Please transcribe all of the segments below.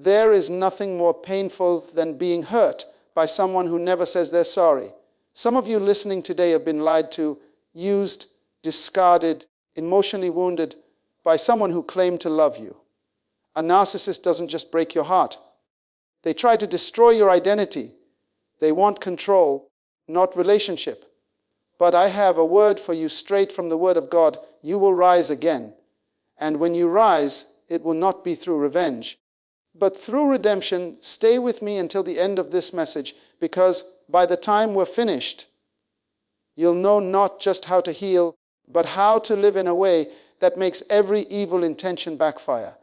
There is nothing more painful than being hurt by someone who never says they're sorry. Some of you listening today have been lied to, used, discarded, emotionally wounded by someone who claimed to love you. A narcissist doesn't just break your heart. They try to destroy your identity. They want control, not relationship. But I have a word for you straight from the Word of God. You will rise again. And when you rise, it will not be through revenge, but through redemption. Stay with me until the end of this message, because by the time we're finished, you'll know not just how to heal, but how to live in a way that makes every evil intention backfire.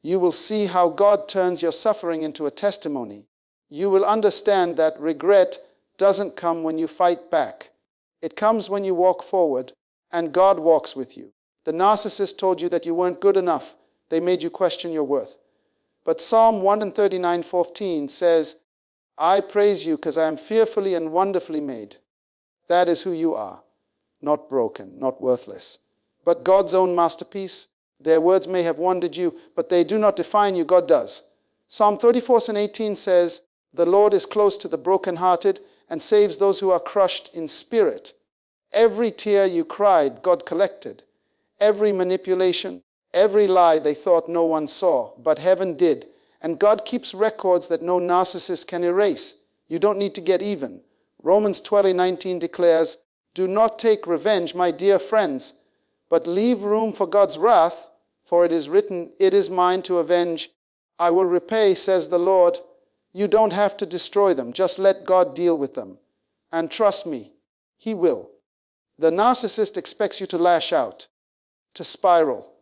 You will see how God turns your suffering into a testimony. You will understand that regret doesn't come when you fight back. It comes when you walk forward, and God walks with you. The narcissist told you that you weren't good enough. They made you question your worth. But Psalm 139:14 says, I praise you because I am fearfully and wonderfully made. That is who you are. Not broken, not worthless, but God's own masterpiece. Their words may have wounded you, but they do not define you. God does. Psalm 34:18 says, the Lord is close to the brokenhearted and saves those who are crushed in spirit. Every tear you cried, God collected. Every manipulation, every lie they thought no one saw, but heaven did. And God keeps records that no narcissist can erase. You don't need to get even. Romans 12:19 declares, do not take revenge, my dear friends, but leave room for God's wrath, for it is written, it is mine to avenge. I will repay, says the Lord. You don't have to destroy them. Just let God deal with them. And trust me, He will. The narcissist expects you to lash out, to spiral.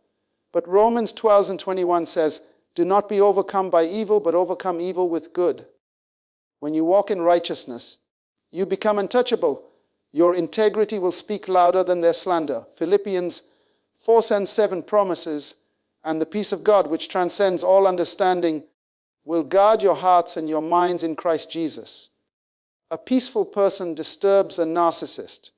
But Romans 12:21 says, do not be overcome by evil, but overcome evil with good. When you walk in righteousness, you become untouchable. Your integrity will speak louder than their slander. Philippians 4:7 promises, and the peace of God, which transcends all understanding, will guard your hearts and your minds in Christ Jesus. A peaceful person disturbs a narcissist,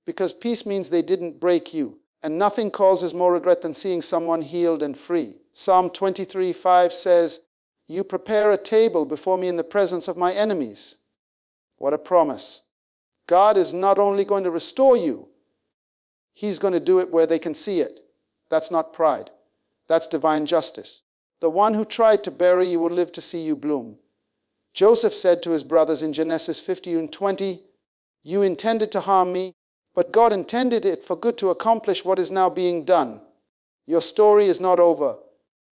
because peace means they didn't break you. And nothing causes more regret than seeing someone healed and free. Psalm 23:5 says, you prepare a table before me in the presence of my enemies. What a promise. God is not only going to restore you, He's going to do it where they can see it. That's not pride. That's divine justice. The one who tried to bury you will live to see you bloom. Joseph said to his brothers in Genesis 50:20, you intended to harm me, but God intended it for good to accomplish what is now being done. Your story is not over.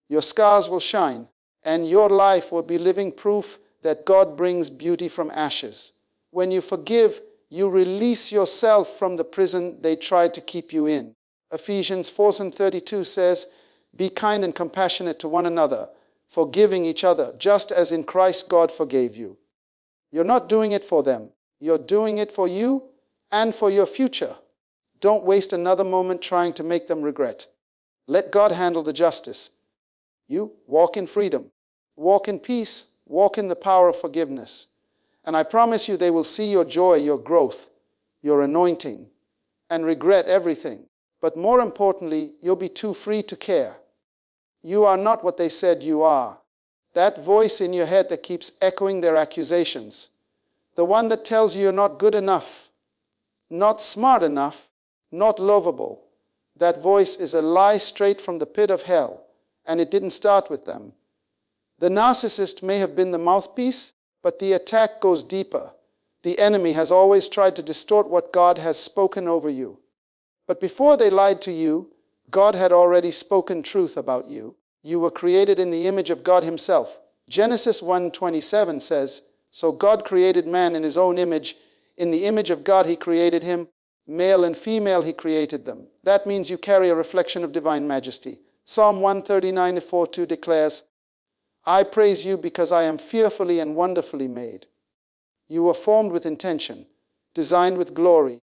Your scars will shine, and your life will be living proof that God brings beauty from ashes. When you forgive, you release yourself from the prison they tried to keep you in. Ephesians 4:32 says, be kind and compassionate to one another, forgiving each other, just as in Christ God forgave you. You're not doing it for them. You're doing it for you and for your future. Don't waste another moment trying to make them regret. Let God handle the justice. You walk in freedom, walk in peace, walk in the power of forgiveness. And I promise you they will see your joy, your growth, your anointing, and regret everything. But more importantly, you'll be too free to care. You are not what they said you are. That voice in your head that keeps echoing their accusations. The one that tells you you're not good enough, not smart enough, not lovable. That voice is a lie straight from the pit of hell, and it didn't start with them. The narcissist may have been the mouthpiece, but the attack goes deeper. The enemy has always tried to distort what God has spoken over you. But before they lied to you, God had already spoken truth about you. You were created in the image of God Himself. Genesis 1:27 says, so God created man in His own image. In the image of God He created him. Male and female He created them. That means you carry a reflection of divine majesty. Psalm 139:4-2 declares, I praise you because I am fearfully and wonderfully made. You were formed with intention, designed with glory,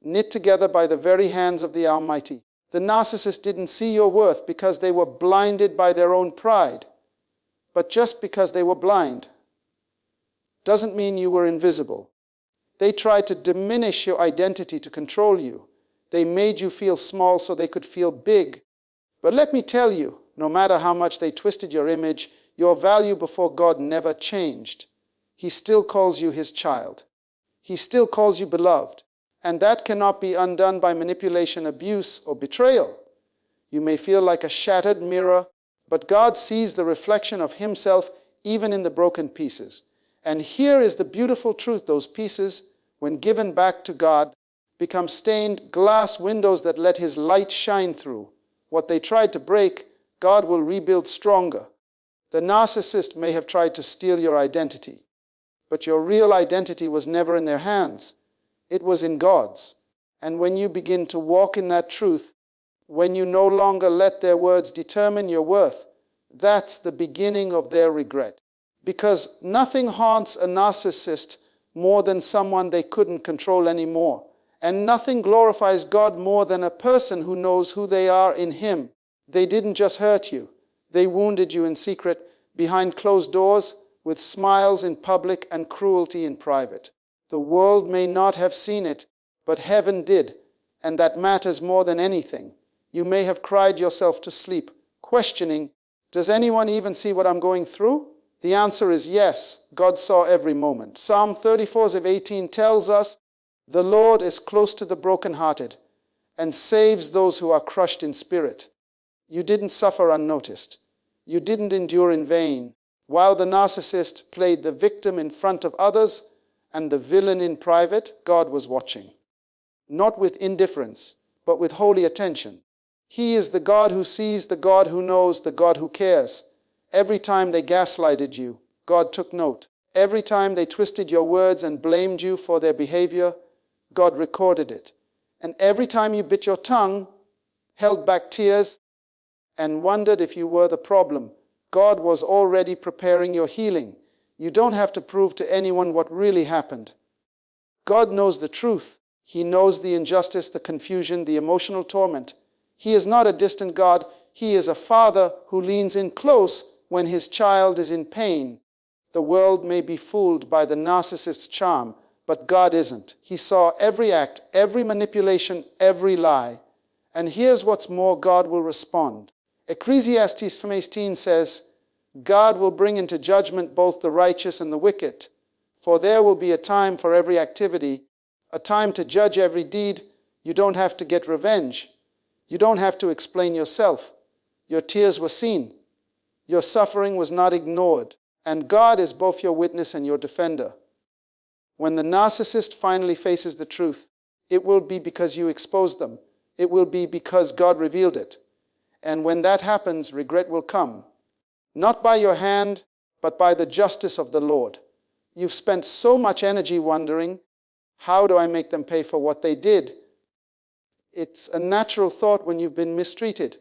knit together by the very hands of the Almighty. The narcissist didn't see your worth because they were blinded by their own pride. But just because they were blind doesn't mean you were invisible. They tried to diminish your identity to control you. They made you feel small so they could feel big. But let me tell you, no matter how much they twisted your image, your value before God never changed. He still calls you his child. He still calls you beloved. And that cannot be undone by manipulation, abuse, or betrayal. You may feel like a shattered mirror, but God sees the reflection of himself even in the broken pieces. And here is the beautiful truth. Those pieces, when given back to God, become stained glass windows that let his light shine through. What they tried to break, God will rebuild stronger. The narcissist may have tried to steal your identity, but your real identity was never in their hands. It was in God's. And when you begin to walk in that truth, when you no longer let their words determine your worth, that's the beginning of their regret. Because nothing haunts a narcissist more than someone they couldn't control anymore. And nothing glorifies God more than a person who knows who they are in him. They didn't just hurt you. They wounded you in secret, behind closed doors, with smiles in public and cruelty in private. The world may not have seen it, but heaven did, and that matters more than anything. You may have cried yourself to sleep, questioning, does anyone even see what I'm going through? The answer is yes, God saw every moment. Psalm 34:18 tells us, the Lord is close to the brokenhearted and saves those who are crushed in spirit. You didn't suffer unnoticed. You didn't endure in vain. While the narcissist played the victim in front of others and the villain in private, God was watching. Not with indifference, but with holy attention. He is the God who sees, the God who knows, the God who cares. Every time they gaslighted you, God took note. Every time they twisted your words and blamed you for their behavior, God recorded it. And every time you bit your tongue, held back tears, and wondered if you were the problem, God was already preparing your healing. You don't have to prove to anyone what really happened. God knows the truth. He knows the injustice, the confusion, the emotional torment. He is not a distant God. He is a father who leans in close when his child is in pain. The world may be fooled by the narcissist's charm, but God isn't. He saw every act, every manipulation, every lie. And here's what's more, God will respond. Ecclesiastes 5:18 says, God will bring into judgment both the righteous and the wicked, for there will be a time for every activity, a time to judge every deed. You don't have to get revenge. You don't have to explain yourself. Your tears were seen. Your suffering was not ignored. And God is both your witness and your defender. When the narcissist finally faces the truth, it will be because you exposed them. It will be because God revealed it. And when that happens, regret will come. Not by your hand, but by the justice of the Lord. You've spent so much energy wondering, how do I make them pay for what they did? It's a natural thought when you've been mistreated.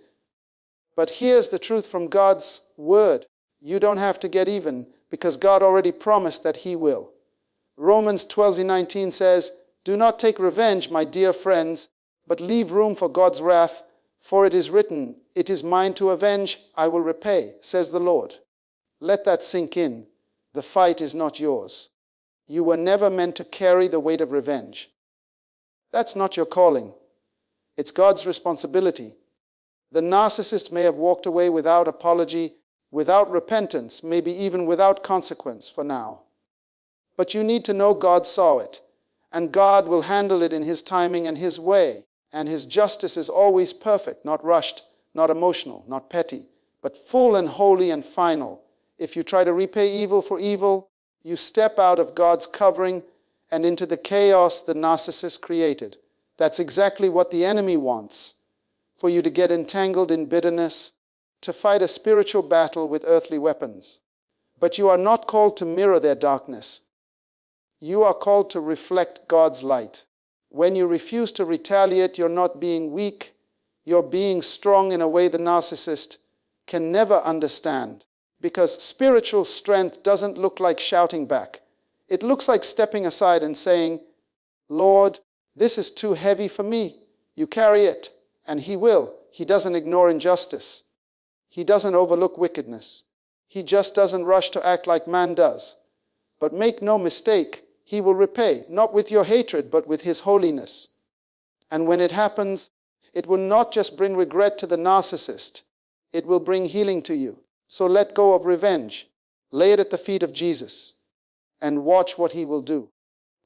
But here's the truth from God's word. You don't have to get even, because God already promised that he will. Romans 12:19 says, do not take revenge, my dear friends, but leave room for God's wrath, for it is written, it is mine to avenge, I will repay, says the Lord. Let that sink in. The fight is not yours. You were never meant to carry the weight of revenge. That's not your calling. It's God's responsibility. The narcissist may have walked away without apology, without repentance, maybe even without consequence for now. But you need to know God saw it, and God will handle it in his timing and his way. And his justice is always perfect, not rushed, not emotional, not petty, but full and holy and final. If you try to repay evil for evil, you step out of God's covering and into the chaos the narcissist created. That's exactly what the enemy wants, for you to get entangled in bitterness, to fight a spiritual battle with earthly weapons. But you are not called to mirror their darkness. You are called to reflect God's light. When you refuse to retaliate, you're not being weak. You're being strong in a way the narcissist can never understand. Because spiritual strength doesn't look like shouting back. It looks like stepping aside and saying, Lord, this is too heavy for me. You carry it. And he will. He doesn't ignore injustice. He doesn't overlook wickedness. He just doesn't rush to act like man does. But make no mistake, he will repay, not with your hatred, but with his holiness. And when it happens, it will not just bring regret to the narcissist. It will bring healing to you. So let go of revenge. Lay it at the feet of Jesus and watch what he will do.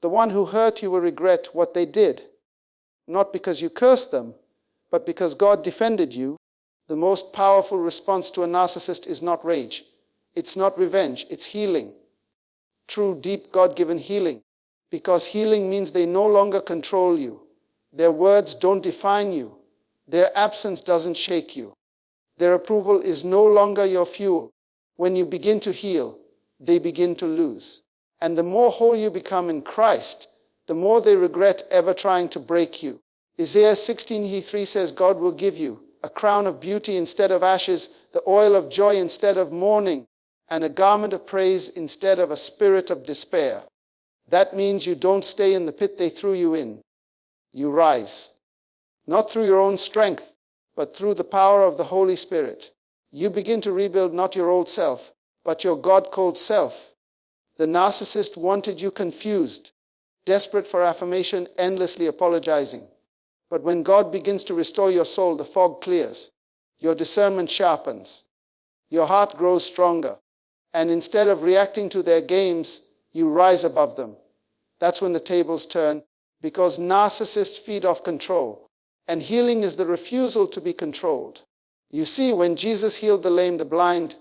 The one who hurt you will regret what they did, not because you cursed them, but because God defended you. The most powerful response to a narcissist is not rage. It's not revenge. It's healing. True, deep, God-given healing. Because healing means they no longer control you. Their words don't define you. Their absence doesn't shake you. Their approval is no longer your fuel. When you begin to heal, they begin to lose. And the more whole you become in Christ, the more they regret ever trying to break you. Isaiah 16:3 says, God will give you a crown of beauty instead of ashes, the oil of joy instead of mourning, and a garment of praise instead of a spirit of despair. That means you don't stay in the pit they threw you in. You rise. Not through your own strength, but through the power of the Holy Spirit. You begin to rebuild not your old self, but your God-called self. The narcissist wanted you confused, desperate for affirmation, endlessly apologizing. But when God begins to restore your soul, the fog clears. Your discernment sharpens. Your heart grows stronger. And instead of reacting to their games, you rise above them. That's when the tables turn, because narcissists feed off control. And healing is the refusal to be controlled. You see, when Jesus healed the lame, the blind,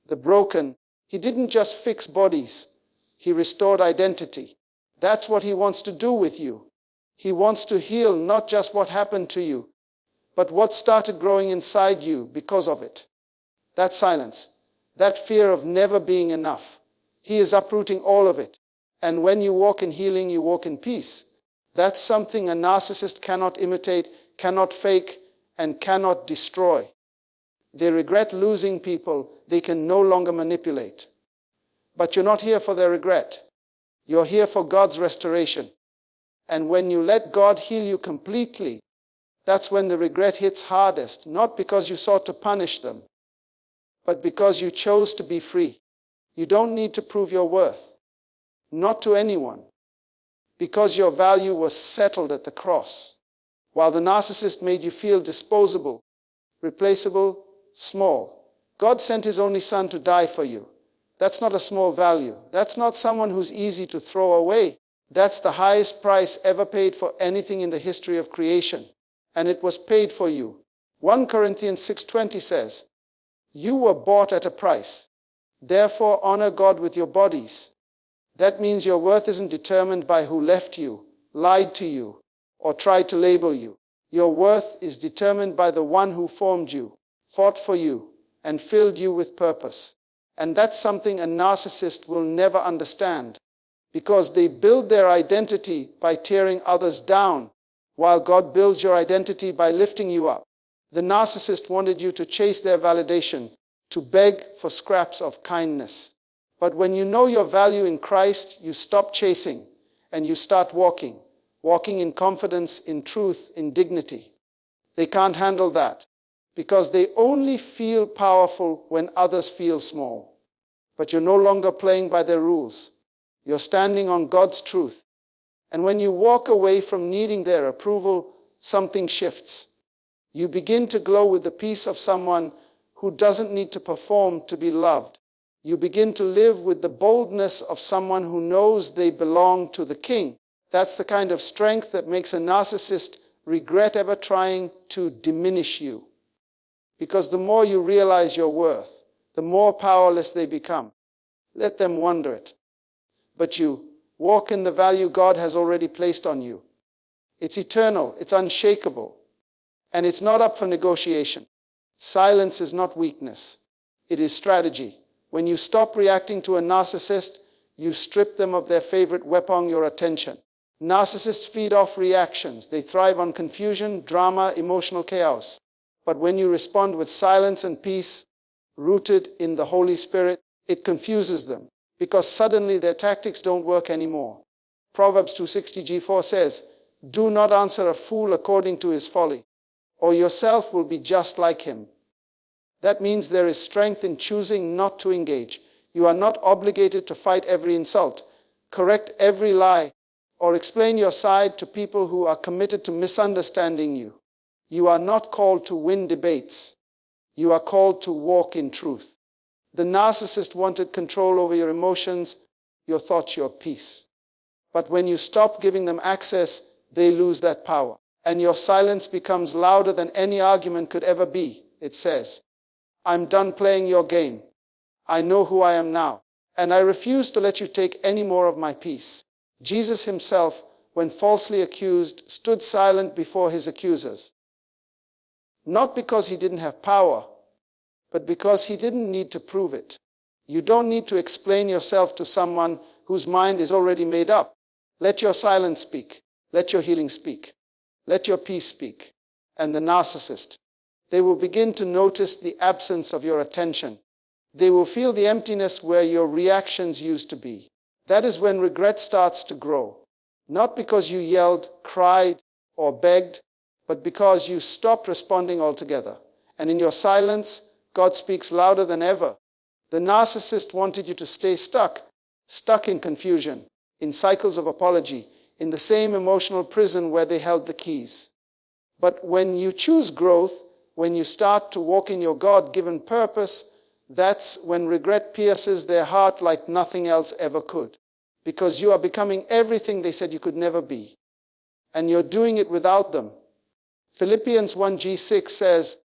the broken, he didn't just fix bodies. He restored identity. That's what he wants to do with you. He wants to heal not just what happened to you, but what started growing inside you because of it. That silence, that fear of never being enough. He is uprooting all of it. And when you walk in healing, you walk in peace. That's something a narcissist cannot imitate, cannot fake, and cannot destroy. They regret losing people they can no longer manipulate. But you're not here for their regret. You're here for God's restoration. And when you let God heal you completely, that's when the regret hits hardest, not because you sought to punish them, but because you chose to be free. You don't need to prove your worth, not to anyone, because your value was settled at the cross. While the narcissist made you feel disposable, replaceable, small, God sent his only son to die for you. That's not a small value. That's not someone who's easy to throw away. That's the highest price ever paid for anything in the history of creation. And it was paid for you. 1 Corinthians 6:20 says, you were bought at a price. Therefore, honor God with your bodies. That means your worth isn't determined by who left you, lied to you, or tried to label you. Your worth is determined by the one who formed you, fought for you, and filled you with purpose. And that's something a narcissist will never understand, because they build their identity by tearing others down, while God builds your identity by lifting you up. The narcissist wanted you to chase their validation, to beg for scraps of kindness. But when you know your value in Christ, you stop chasing and you start walking in confidence, in truth, in dignity. They can't handle that because they only feel powerful when others feel small. But you're no longer playing by their rules. You're standing on God's truth. And when you walk away from needing their approval, something shifts. You begin to glow with the peace of someone who doesn't need to perform to be loved. You begin to live with the boldness of someone who knows they belong to the King. That's the kind of strength that makes a narcissist regret ever trying to diminish you. Because the more you realize your worth, the more powerless they become. Let them wonder it. But you walk in the value God has already placed on you. It's eternal, it's unshakable, and it's not up for negotiation. Silence is not weakness. It is strategy. When you stop reacting to a narcissist, you strip them of their favorite weapon, your attention. Narcissists feed off reactions. They thrive on confusion, drama, emotional chaos. But when you respond with silence and peace, rooted in the Holy Spirit, it confuses them, because suddenly their tactics don't work anymore. Proverbs 2:60G4 says, do not answer a fool according to his folly, or yourself will be just like him. That means there is strength in choosing not to engage. You are not obligated to fight every insult, correct every lie, or explain your side to people who are committed to misunderstanding you. You are not called to win debates. You are called to walk in truth. The narcissist wanted control over your emotions, your thoughts, your peace. But when you stop giving them access, they lose that power. And your silence becomes louder than any argument could ever be. It says, I'm done playing your game. I know who I am now, and I refuse to let you take any more of my peace. Jesus himself, when falsely accused, stood silent before his accusers. Not because he didn't have power, but because he didn't need to prove it. You don't need to explain yourself to someone whose mind is already made up. Let your silence speak. Let your healing speak. Let your peace speak. And the narcissist, they will begin to notice the absence of your attention. They will feel the emptiness where your reactions used to be. That is when regret starts to grow. Not because you yelled, cried, or begged, but because you stopped responding altogether. And in your silence, God speaks louder than ever. The narcissist wanted you to stay stuck in confusion, in cycles of apology, in the same emotional prison where they held the keys. But when you choose growth, when you start to walk in your God-given purpose, that's when regret pierces their heart like nothing else ever could. Because you are becoming everything they said you could never be. And you're doing it without them. Philippians 1:6 says,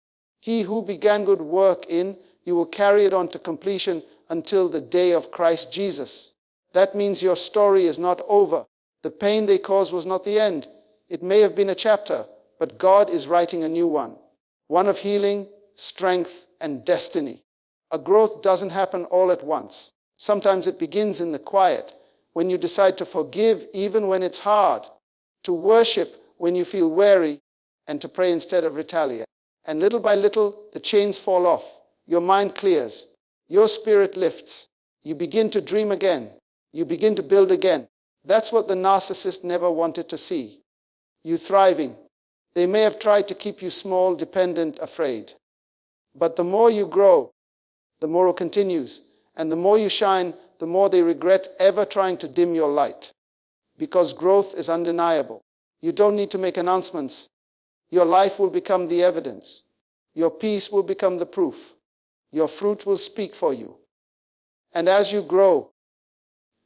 He who began good work in, you will carry it on to completion until the day of Christ Jesus. That means your story is not over. The pain they caused was not the end. It may have been a chapter, but God is writing a new one. One of healing, strength, and destiny. A growth doesn't happen all at once. Sometimes it begins in the quiet, when you decide to forgive even when it's hard, to worship when you feel weary, and to pray instead of retaliate. And little by little, the chains fall off. Your mind clears. Your spirit lifts. You begin to dream again. You begin to build again. That's what the narcissist never wanted to see. You thriving. They may have tried to keep you small, dependent, afraid. But the more you grow, the more it continues. And the more you shine, the more they regret ever trying to dim your light. Because growth is undeniable. You don't need to make announcements. Your life will become the evidence. Your peace will become the proof. Your fruit will speak for you. And as you grow,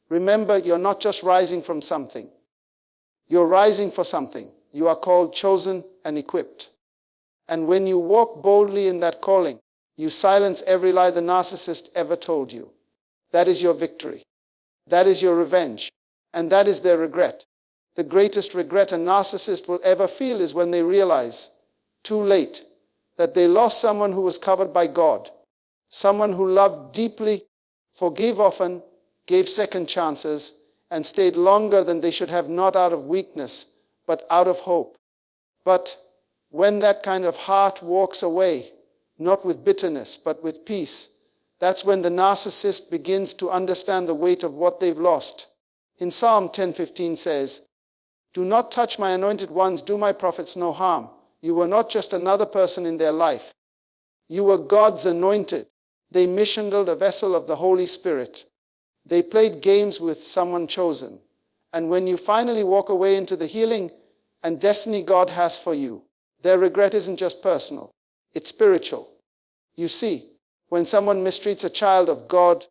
remember you're not just rising from something. You're rising for something. You are called, chosen, and equipped. And when you walk boldly in that calling, you silence every lie the narcissist ever told you. That is your victory. That is your revenge. And that is their regret. The greatest regret a narcissist will ever feel is when they realize, too late, that they lost someone who was covered by God. Someone who loved deeply, forgave often, gave second chances, and stayed longer than they should have, not out of weakness, but out of hope. But when that kind of heart walks away, not with bitterness, but with peace, that's when the narcissist begins to understand the weight of what they've lost. In Psalm 10:15 says, Do not touch my anointed ones, do my prophets no harm. You were not just another person in their life. You were God's anointed. They mishandled a vessel of the Holy Spirit. They played games with someone chosen. And when you finally walk away into the healing and destiny God has for you, their regret isn't just personal. It's spiritual. You see, when someone mistreats a child of God,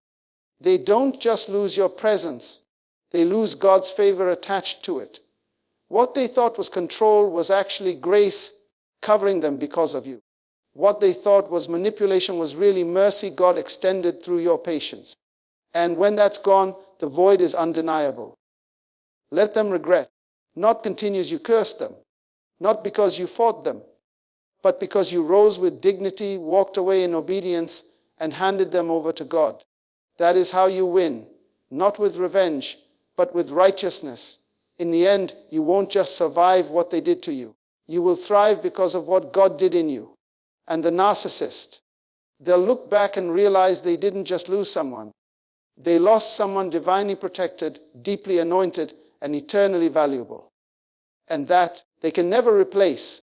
they don't just lose your presence. They lose God's favor attached to it. What they thought was control was actually grace covering them because of you. What they thought was manipulation was really mercy God extended through your patience. And when that's gone, the void is undeniable. Let them regret, not continues you cursed them, not because you fought them, but because you rose with dignity, walked away in obedience, and handed them over to God. That is how you win, not with revenge, but with righteousness. In the end, you won't just survive what they did to you. You will thrive because of what God did in you. And the narcissist, they'll look back and realize they didn't just lose someone. They lost someone divinely protected, deeply anointed, and eternally valuable. And that they can never replace.